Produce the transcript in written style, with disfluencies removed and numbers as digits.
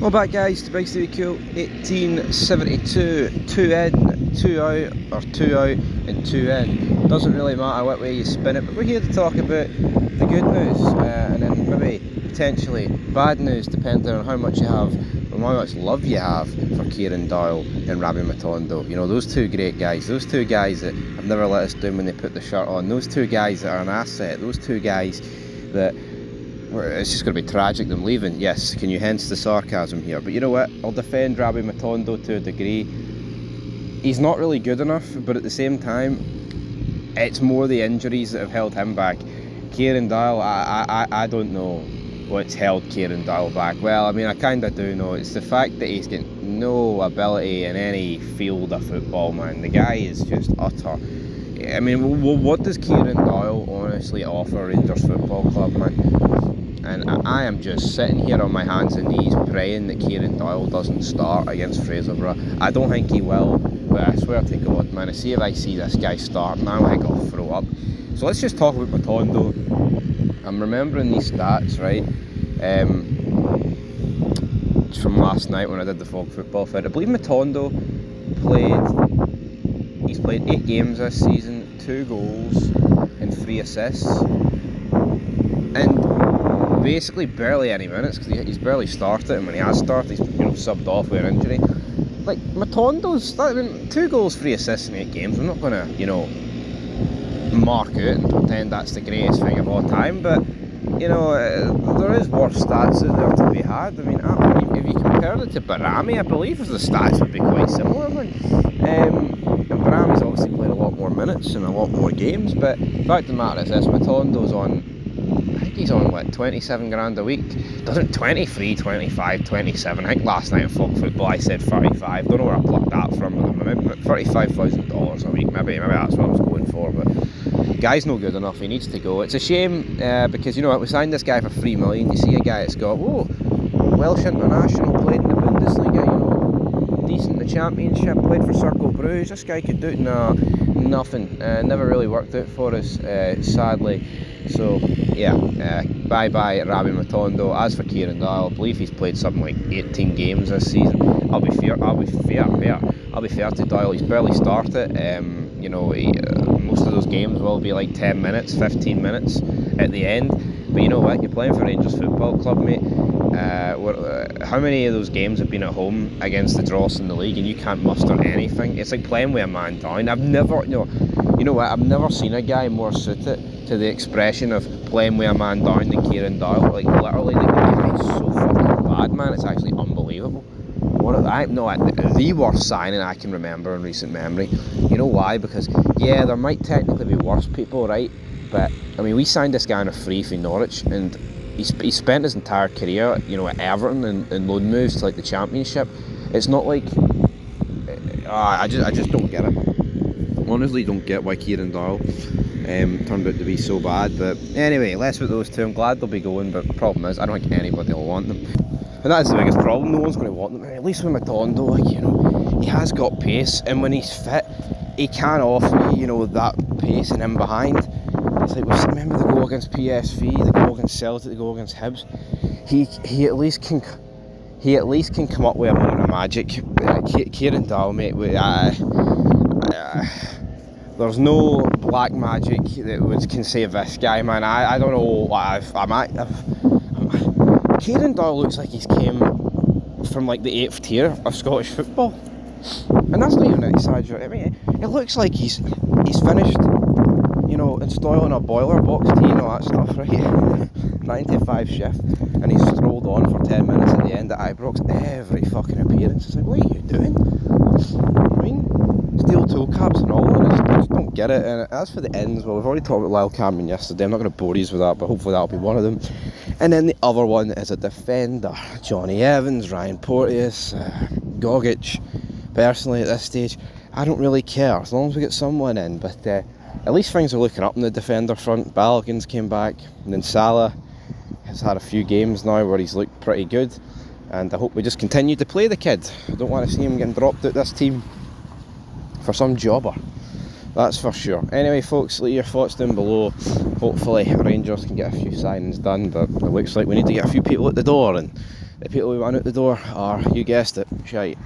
Well, back guys to Big Stevie Cool 1872, 2 in, 2 out, or 2 out and 2 in. Doesn't really matter what way you spin it, but we're here to talk about the good news and then maybe potentially bad news depending on how much you have and how much love you have for Kieran Dowell and Rabbi Matondo. You know, those two great guys, those two guys that have never let us down when they put the shirt on, those two guys that are an asset, those two guys that it's just going to be tragic them leaving. Yes, can you hence the sarcasm here? But you know what? I'll defend Rabbi Matondo to a degree. He's not really good enough, but at the same time, it's more the injuries that have held him back. Kieran Dowell, I don't know what's held Kieran Dowell back. Well, I mean, I kind of do know. It's the fact that he's got no ability in any field of football, man. The guy is just utter. I mean, what does Kieran Dowell honestly offer Rangers Football Club, man? And I am just sitting here on my hands and knees praying that Kieran Dowell doesn't start against Fraserburgh. I don't think he will, but I swear to God, man, I see if I see this guy starting, I think I'll throw up. So let's just talk about Matondo. I'm remembering these stats, right? It's from last night when I did the Fog Football Fit. I believe Matondo he's played 8 games this season, 2 goals and 3 assists. And basically barely any minutes because he's barely started, and when he has started, he's subbed off with an injury. Like Matondo's, 2 goals, 3 assists in 8 games. I'm not gonna, mark out and pretend that's the greatest thing of all time, but there is worse stats out there to be had. I mean, if you compared it to Barami, I believe the stats would be quite similar. And Barami's obviously played a lot more minutes and a lot more games, but the fact of the matter is this: Matondo's on. He's on, 27 grand a week? Doesn't 23, 25, 27. I think last night at Folk Football I said 35. Don't know where I plucked that from, but $35,000 a week. Maybe that's what I was going for, but guy's no good enough. He needs to go. It's a shame because, we signed this guy for $3 million. You see a guy that's got, Welsh international, played in the Bundesliga, decent in the Championship, played for Circle Bruges. This guy could do it. No, nothing. Never really worked out for us, sadly. So yeah, bye-bye Rabbi Matondo. As for Kieran Dowell, I believe he's played something like 18 games this season. I'll be fair to Dowell. He's barely started. Most of those games will be like 10 minutes, 15 minutes at the end. But you know what? You're playing for Rangers Football Club, mate. How many of those games have been at home against the Dross in the league, and you can't muster anything? It's like playing with a man down. I've never seen a guy more suited to the expression of playing with a man down than Kieran Dowell. Like literally, the guy is so fucking bad, man. It's actually unbelievable. The worst signing I can remember in recent memory. You know why? Because there might technically be worse people, right? But I mean, we signed this guy on a free for Norwich, and he spent his entire career, at Everton and loan moves to like the Championship. It's not like I just don't get it. Honestly, don't get why Kieran Dowell turned out to be so bad. But anyway, less with those two. I'm glad they'll be going, but the problem is I don't think anybody will want them, and that's the biggest problem. No one's going to want them. At least with Matondo, he has got pace, and when he's fit, he can offer you that pace and in behind. It's like, remember the goal against PSV, the goal against Celtic, the goal against Hibs. He at least can come up with a moment of magic. Kieran Dowell, mate, there's no black magic that can save this guy, man. I don't know what Kieran Dowell looks like he's came from like the 8th tier of Scottish football, and that's not even an exaggeration. I mean, it looks like he's finished, installing a boiler box to that stuff, right? 9 to 5 shift, and he's strolled on for 10 minutes at the end at Ibrox every fucking appearance. It's like, what are you doing? I mean, steel toe caps and all, and I just don't get it. And as for the ends, well, we've already talked about Lyle Cameron yesterday. I'm not going to bore you with that, but hopefully that'll be one of them. And then the other one is a defender: Johnny Evans, Ryan Porteous, Gogic. Personally, at this stage, I don't really care as long as we get someone in. But at least things are looking up in the defender front. Balogun's came back, and then Salah has had a few games now where he's looked pretty good, and I hope we just continue to play the kid. I don't want to see him getting dropped out this team for some jobber, that's for sure. Anyway, folks, leave your thoughts down below. Hopefully Rangers can get a few signings done, but it looks like we need to get a few people at the door, and The people we want out the door are, you guessed it, shite.